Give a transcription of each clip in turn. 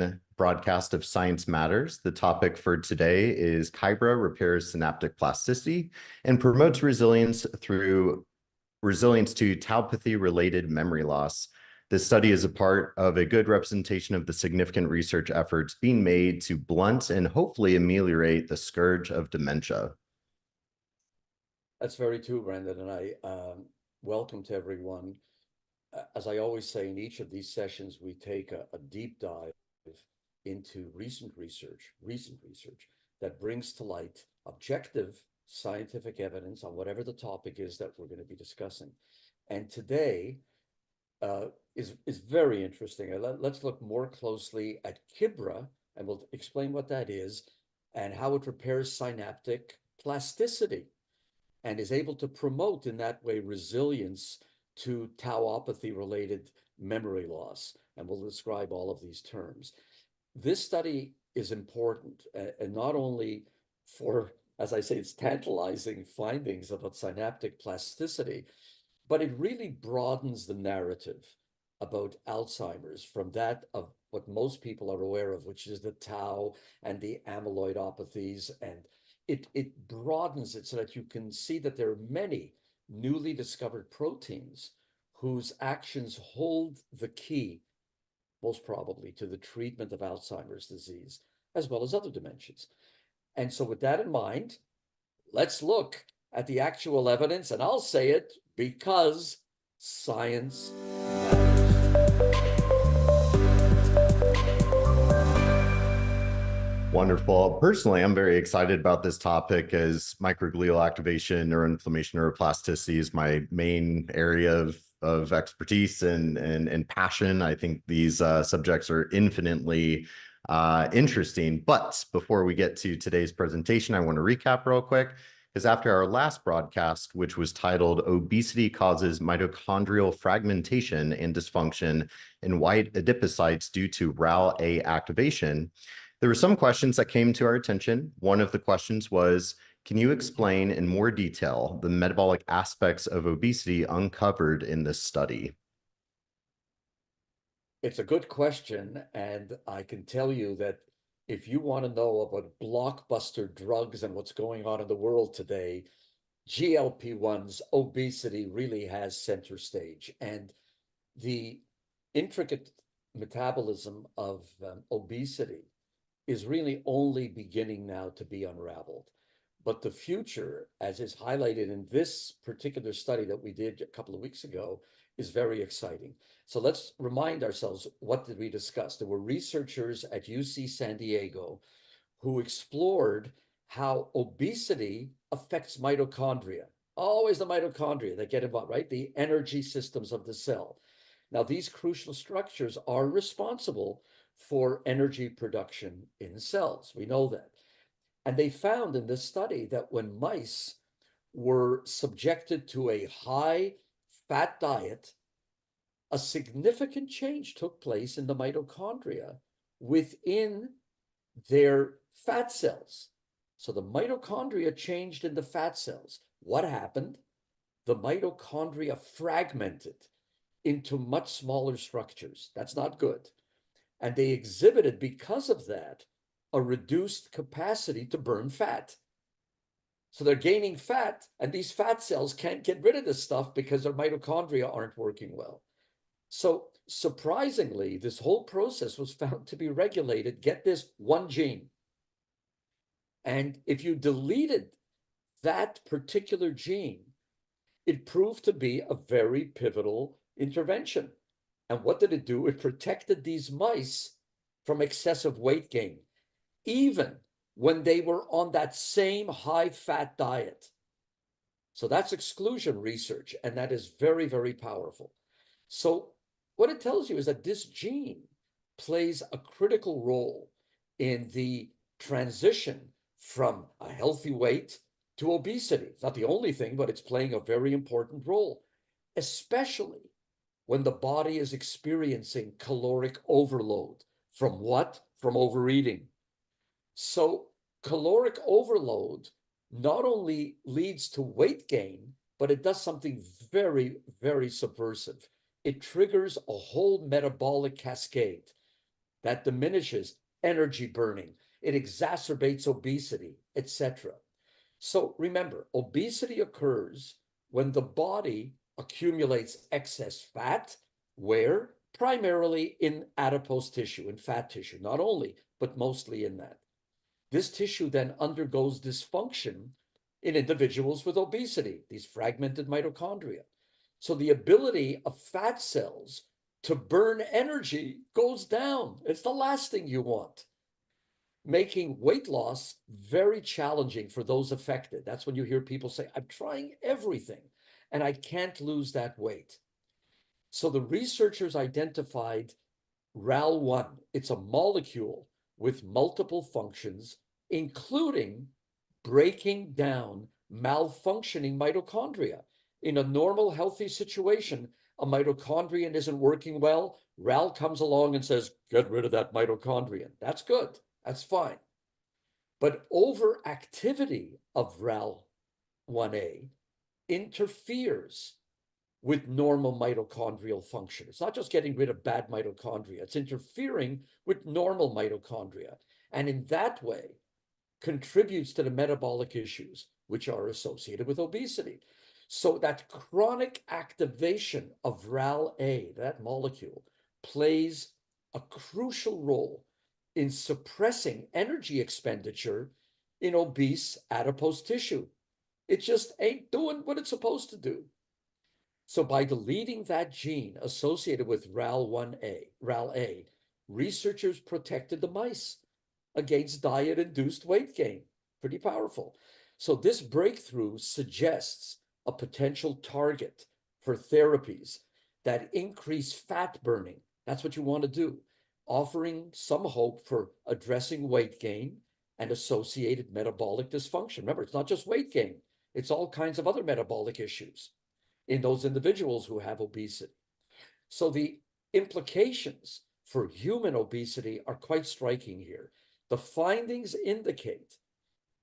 again broadcast of Science Matters. The topic for today is Kybra repairs synaptic plasticity and promotes resilience through resilience to tauopathy-related memory loss. This study is a part of a good representation of the significant research efforts being made to blunt and hopefully ameliorate the scourge of dementia. That's very true, Brandon, and I welcome to everyone. As I always say, in each of these sessions, we take a deep dive into recent research that brings to light objective scientific evidence on whatever the topic is that we're going to be discussing. And today is very interesting. Let's look more closely at Kybra, and we'll explain what that is and how it repairs synaptic plasticity and is able to promote in that way resilience to tauopathy-related memory loss. And we'll describe all of these terms. This study is important, and not only for, as I say, its tantalizing findings about synaptic plasticity, but it really broadens the narrative about Alzheimer's from that of what most people are aware of, which is the tau and the amyloidopathies. And it broadens it so that you can see that there are many newly discovered proteins whose actions hold the key, most probably, to the treatment of Alzheimer's disease, as well as other dementias. And so with that in mind, let's look at the actual evidence, and I'll say it because science matters. Wonderful. Personally, I'm very excited about this topic as microglial activation, neuroinflammation, neuroplasticity is my main area of expertise and passion. I think these subjects are infinitely interesting. But before we get to today's presentation, I want to recap real quick, because after our last broadcast, which was titled Obesity Causes Mitochondrial Fragmentation and Dysfunction in White Adipocytes Due to RAL-A Activation, there were some questions that came to our attention. One of the questions was, can you explain in more detail the metabolic aspects of obesity uncovered in this study? It's a good question, and I can tell you that if you want to know about blockbuster drugs and what's going on in the world today, GLP-1s, obesity really has center stage. And the intricate metabolism of obesity is really only beginning now to be unraveled. But the future, as is highlighted in this particular study that we did a couple of weeks ago, is very exciting. So let's remind ourselves, what did we discuss? There were researchers at UC San Diego who explored how obesity affects mitochondria. Always the mitochondria that get involved, right? The energy systems of the cell. Now, these crucial structures are responsible for energy production in cells. We know that. And they found in this study that when mice were subjected to a high fat diet, a significant change took place in the mitochondria within their fat cells. So the mitochondria changed in the fat cells. What happened? The mitochondria fragmented into much smaller structures. That's not good. And they exhibited, because of that, a reduced capacity to burn fat. So they're gaining fat, and these fat cells can't get rid of this stuff because their mitochondria aren't working well. So surprisingly, this whole process was found to be regulated, get this, one gene. And if you deleted that particular gene, it proved to be a very pivotal intervention. And what did it do? It protected these mice from excessive weight gain, even when they were on that same high-fat diet. So that's exclusion research, and that is very, very powerful. So what it tells you is that this gene plays a critical role in the transition from a healthy weight to obesity. It's not the only thing, but it's playing a very important role, especially when the body is experiencing caloric overload. From what? From overeating. So caloric overload not only leads to weight gain, but it does something very, very subversive. It triggers a whole metabolic cascade. that diminishes energy burning. It exacerbates obesity, etc. So remember, obesity occurs when the body accumulates excess fat, where? Primarily in adipose tissue, in fat tissue, not only, but mostly in that. This tissue then undergoes dysfunction in individuals with obesity, these fragmented mitochondria. So the ability of fat cells to burn energy goes down. It's the last thing you want, making weight loss very challenging for those affected. That's when you hear people say, I'm trying everything and I can't lose that weight. So the researchers identified RAL1. It's a molecule with multiple functions, including breaking down malfunctioning mitochondria. In a normal, healthy situation, a mitochondrion isn't working well. RAL comes along and says, get rid of that mitochondrion. That's good. That's fine. But overactivity of RAL1A interferes with normal mitochondrial function. It's not just getting rid of bad mitochondria, it's interfering with normal mitochondria. And in that way, contributes to the metabolic issues which are associated with obesity. So that chronic activation of RAL-A, that molecule, plays a crucial role in suppressing energy expenditure in obese adipose tissue. It just ain't doing what it's supposed to do. So by deleting that gene associated with RAL-A, researchers protected the mice against diet-induced weight gain. Pretty powerful. So this breakthrough suggests a potential target for therapies that increase fat burning. That's what you want to do, offering some hope for addressing weight gain and associated metabolic dysfunction. Remember, it's not just weight gain, it's all kinds of other metabolic issues in those individuals who have obesity. So the implications for human obesity are quite striking here. The findings indicate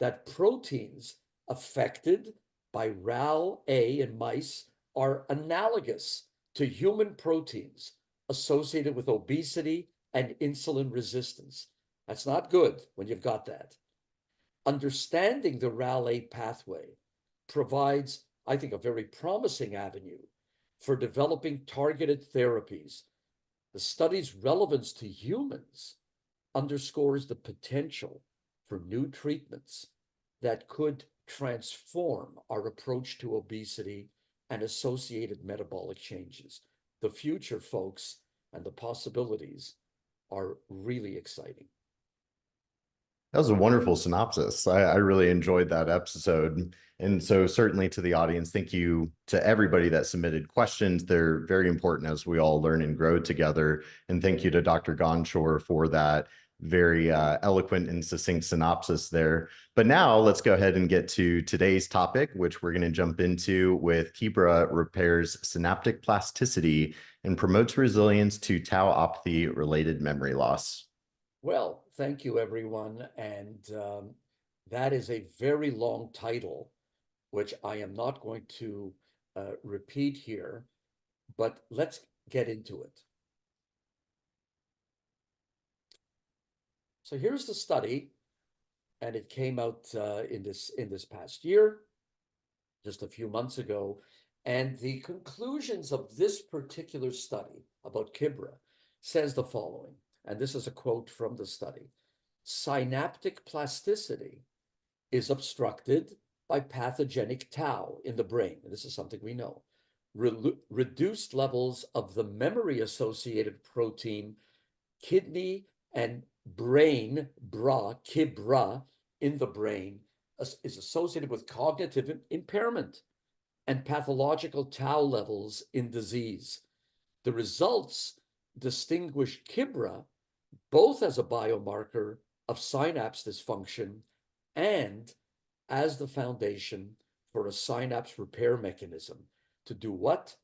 that proteins affected by RAL-A in mice are analogous to human proteins associated with obesity and insulin resistance. That's not good when you've got that. Understanding the RAL-A pathway provides, I think, a very promising avenue for developing targeted therapies. The study's relevance to humans underscores the potential for new treatments that could transform our approach to obesity and associated metabolic changes. The future, folks, and the possibilities are really exciting. That was a wonderful synopsis. I really enjoyed that episode. And so certainly to the audience, thank you to everybody that submitted questions. They're very important as we all learn and grow together. And thank you to Dr. Gonshore for that very eloquent and succinct synopsis there. But now let's go ahead and get to today's topic, which we're going to jump into with Kybra repairs synaptic plasticity and promotes resilience to tauopathy-related memory loss. Well, thank you, everyone. And that is a very long title, which I am not going to repeat here, but let's get into it. So here's the study, and it came out in this past year, just a few months ago. And the conclusions of this particular study about Kybra says the following, and this is a quote from the study: synaptic plasticity is obstructed by pathogenic tau in the brain. And this is something we know. Reduced levels of the memory-associated protein, kidney and brain KIBRA in the brain is associated with cognitive impairment and pathological tau levels in disease. The results distinguish Kybra both as a biomarker of synapse dysfunction and as the foundation for a synapse repair mechanism. To do what?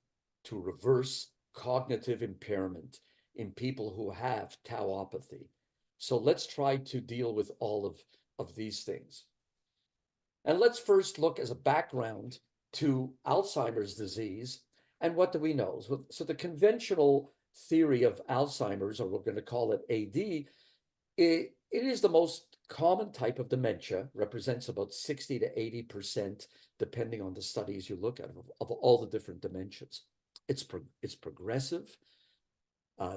To reverse cognitive impairment in people who have tauopathy. So let's try to deal with all of these things. And let's first look as a background to Alzheimer's disease. And what do we know? So the conventional theory of Alzheimer's, or we're going to call it AD, it is the most common type of dementia, represents about 60 to 80%, depending on the studies you look at, of all the different dementias. It's progressive,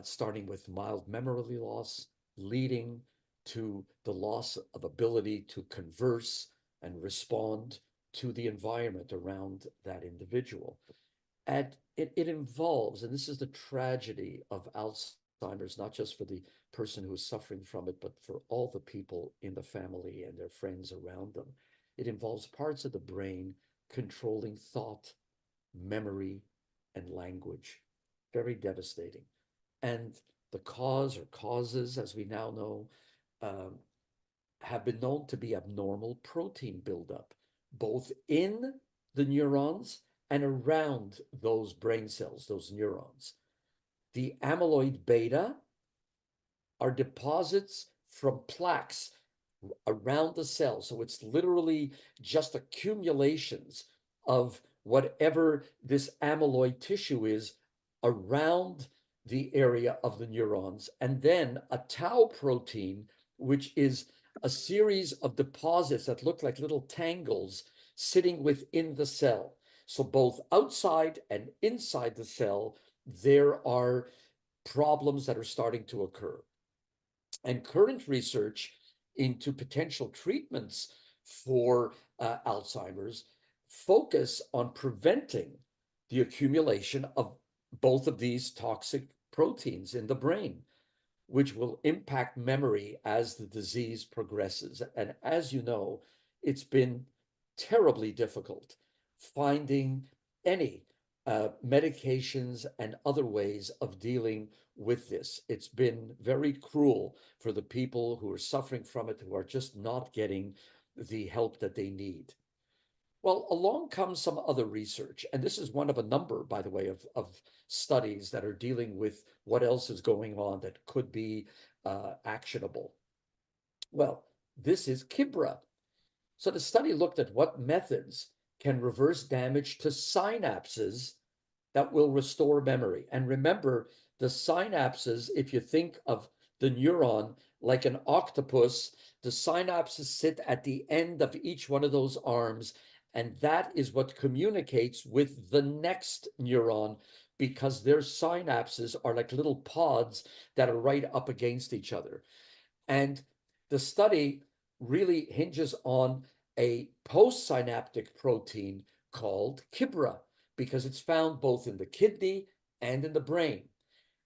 starting with mild memory loss, leading to the loss of ability to converse and respond to the environment around that individual. And it involves, and this is the tragedy of Alzheimer's, not just for the person who is suffering from it, but for all the people in the family and their friends around them. It involves parts of the brain controlling thought, memory, and language. Very devastating. And the cause or causes, as we now know, have been known to be abnormal protein buildup, both in the neurons and around those brain cells, those neurons. The amyloid beta are deposits from plaques around the cell. So it's literally just accumulations of whatever this amyloid tissue is around the area of the neurons. And then a tau protein, which is a series of deposits that look like little tangles sitting within the cell. So both outside and inside the cell, there are problems that are starting to occur. And current research into potential treatments for Alzheimer's focus on preventing the accumulation of both of these toxic proteins in the brain, which will impact memory as the disease progresses. And as you know, it's been terribly difficult finding any medications and other ways of dealing with this. It's been very cruel for the people who are suffering from it, who are just not getting the help that they need. Well, along comes some other research, and this is one of a number, by the way, of studies that are dealing with what else is going on that could be actionable. Well, this is KIBRA. So the study looked at what methods can reverse damage to synapses that will restore memory. And remember, the synapses, if you think of the neuron like an octopus, the synapses sit at the end of each one of those arms, and that is what communicates with the next neuron, because their synapses are like little pods that are right up against each other. And the study really hinges on a postsynaptic protein called KIBRA, because it's found both in the kidney and in the brain.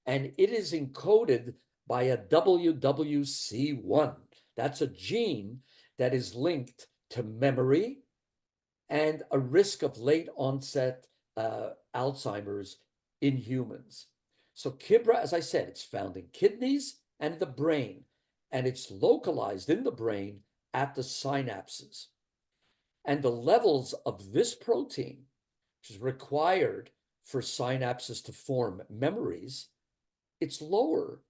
And it is encoded by a WWC1. That's a gene that is linked to memory and a risk of late onset Alzheimer's in humans. So KIBRA, as I said, it's found in kidneys and the brain, and it's localized in the brain at the synapses. And the levels of this protein, which is required for synapses to form memories, it's lower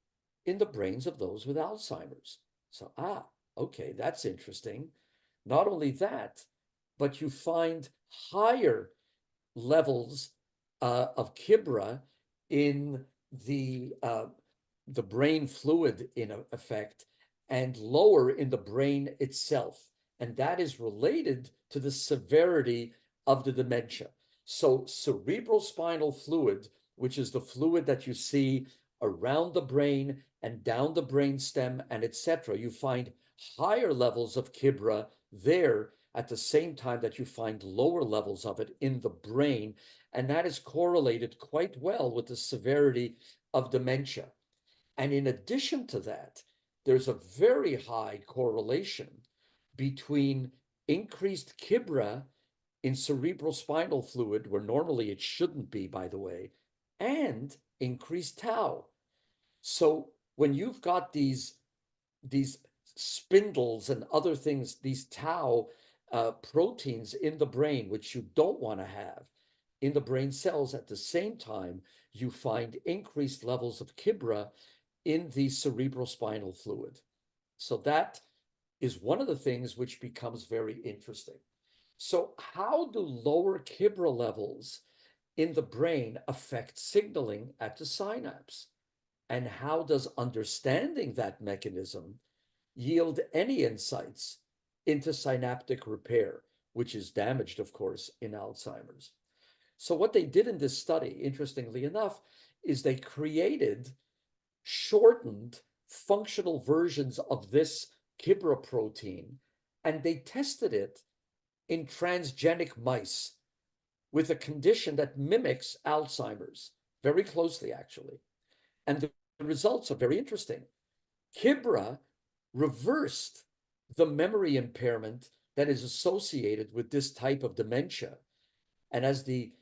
in the brains of those with Alzheimer's. So, okay, that's interesting. Not only that, but you find higher levels of KIBRA in the brain fluid, in effect, and lower in the brain itself. And that is related to the severity of the dementia. So cerebrospinal fluid, which is the fluid that you see around the brain and down the brainstem and etc., you find higher levels of KIBRA there at the same time that you find lower levels of it in the brain. And that is correlated quite well with the severity of dementia. And in addition to that, there's a very high correlation between increased KIBRA in cerebrospinal fluid, where normally it shouldn't be, by the way, and increased tau. So when you've got these spindles and other things, these tau proteins in the brain, which you don't want to have in the brain cells, at the same time, you find increased levels of KIBRA in the cerebrospinal fluid. So that is one of the things which becomes very interesting. So how do lower KIBRA levels in the brain affect signaling at the synapse? And how does understanding that mechanism yield any insights into synaptic repair, which is damaged, of course, in Alzheimer's? So what they did in this study, interestingly enough, is they created shortened functional versions of this Kybra protein, and they tested it in transgenic mice with a condition that mimics Alzheimer's very closely, actually. And the results are very interesting. Kybra reversed the memory impairment that is associated with this type of dementia. And as the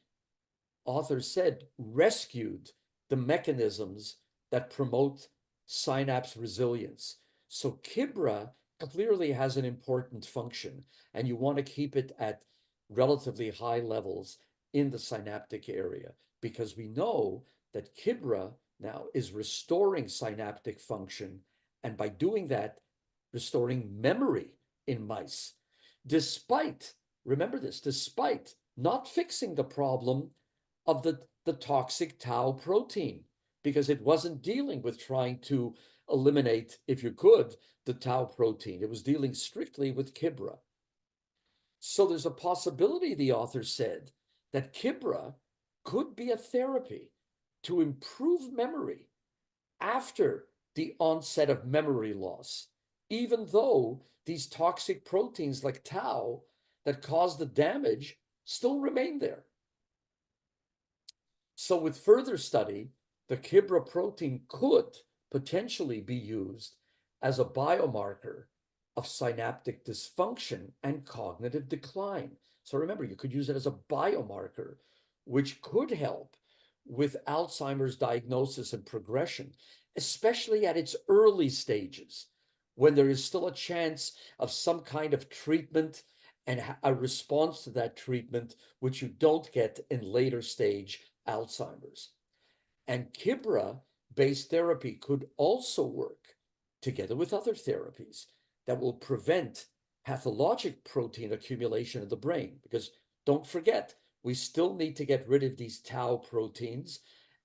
author said, rescued the mechanisms that promote synapse resilience. So Kybra clearly has an important function, and you want to keep it at relatively high levels in the synaptic area, because we know that Kybra now is restoring synaptic function, and by doing that, restoring memory in mice, despite, remember this, despite not fixing the problem of the toxic tau protein, because it wasn't dealing with trying to eliminate, if you could, the tau protein. It was dealing strictly with Kybra. So there's a possibility, the author said, that Kybra could be a therapy to improve memory after the onset of memory loss, even though these toxic proteins like tau that cause the damage still remain there. So with further study, the Kybra protein could potentially be used as a biomarker of synaptic dysfunction and cognitive decline. So remember, you could use it as a biomarker, which could help with Alzheimer's diagnosis and progression, especially at its early stages, when there is still a chance of some kind of treatment and a response to that treatment, which you don't get in later stage Alzheimer's. And Kybra-based therapy could also work together with other therapies that will prevent pathologic protein accumulation in the brain. Because don't forget, we still need to get rid of these tau proteins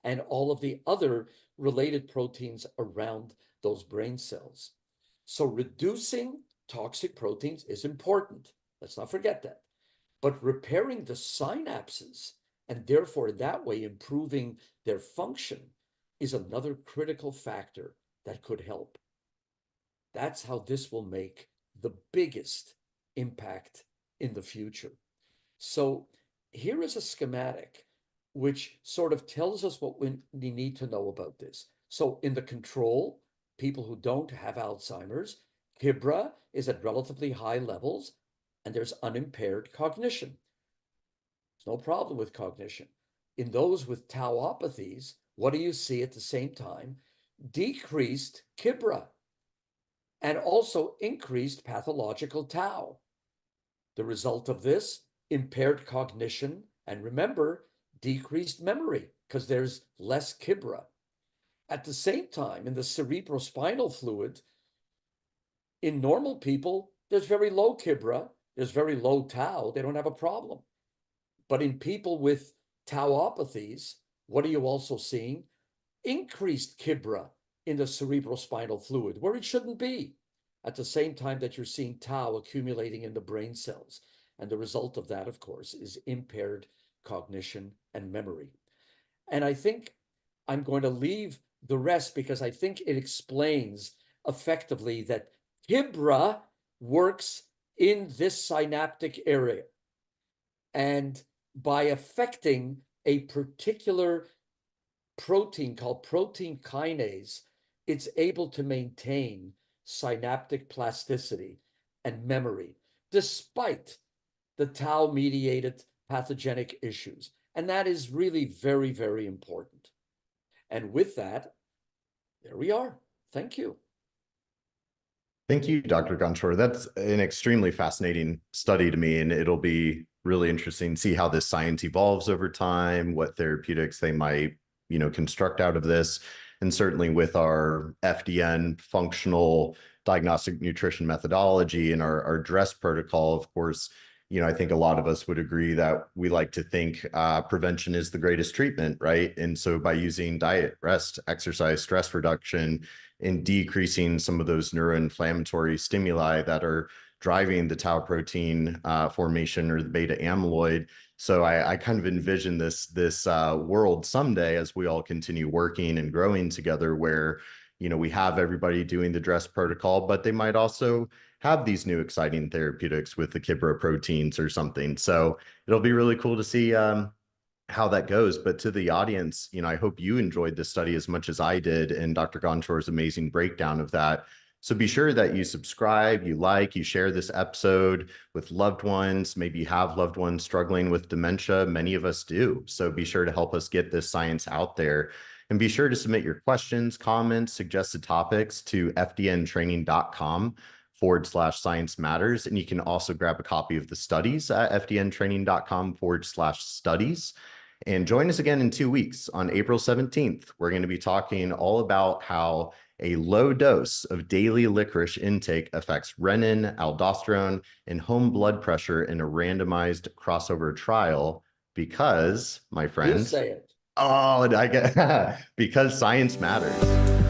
and all of the other related proteins around those brain cells. So reducing toxic proteins is important. Let's not forget that. But repairing the synapses, and therefore that way improving their function, is another critical factor that could help. That's how this will make the biggest impact in the future. So here is a schematic which sort of tells us what we need to know about this. So in the control, people who don't have Alzheimer's, Kybra is at relatively high levels, and there's unimpaired cognition. There's no problem with cognition. In those with tauopathies, what do you see at the same time? Decreased Kybra and also increased pathological tau. The result of this, impaired cognition, and remember, decreased memory because there's less Kybra. At the same time, in the cerebrospinal fluid, in normal people, there's very low Kybra, there's very low tau, they don't have a problem. But in people with tauopathies, what are you also seeing? Increased Kybra in the cerebrospinal fluid, where it shouldn't be, at the same time that you're seeing tau accumulating in the brain cells. And the result of that, of course, is impaired cognition and memory. And I think I'm going to leave the rest because I think it explains effectively that Kybra works in this synaptic area. And by affecting a particular protein called protein kinase, it's able to maintain synaptic plasticity and memory, despite the tau-mediated pathogenic issues. And that is really very, very important. And with that, there we are. Thank you. Thank you, Dr. Gonchor. That's an extremely fascinating study to me, and it'll be really interesting to see how this science evolves over time, what therapeutics they might, construct out of this. And certainly with our FDN, functional diagnostic nutrition methodology, and our DRESS protocol, of course, I think a lot of us would agree that we like to think prevention is the greatest treatment, right? And so by using diet, rest, exercise, stress reduction, and decreasing some of those neuroinflammatory stimuli that are driving the tau protein formation or the beta amyloid. So I kind of envision this world someday as we all continue working and growing together where, we have everybody doing the DRESS protocol, but they might also have these new exciting therapeutics with the Kybra proteins or something. So it'll be really cool to see how that goes. But to the audience, I hope you enjoyed this study as much as I did and Dr. Gonchor's amazing breakdown of that. So be sure that you subscribe, you share this episode with loved ones. Maybe you have loved ones struggling with dementia. Many of us do. So be sure to help us get this science out there. And be sure to submit your questions, comments, suggested topics to fdntraining.com/science matters. And you can also grab a copy of the studies at fdntraining.com/studies. And join us again in 2 weeks on April 17th. We're going to be talking all about how a low dose of daily licorice intake affects renin, aldosterone, and home blood pressure in a randomized crossover trial because, my You friends, say it. oh, I get because science matters.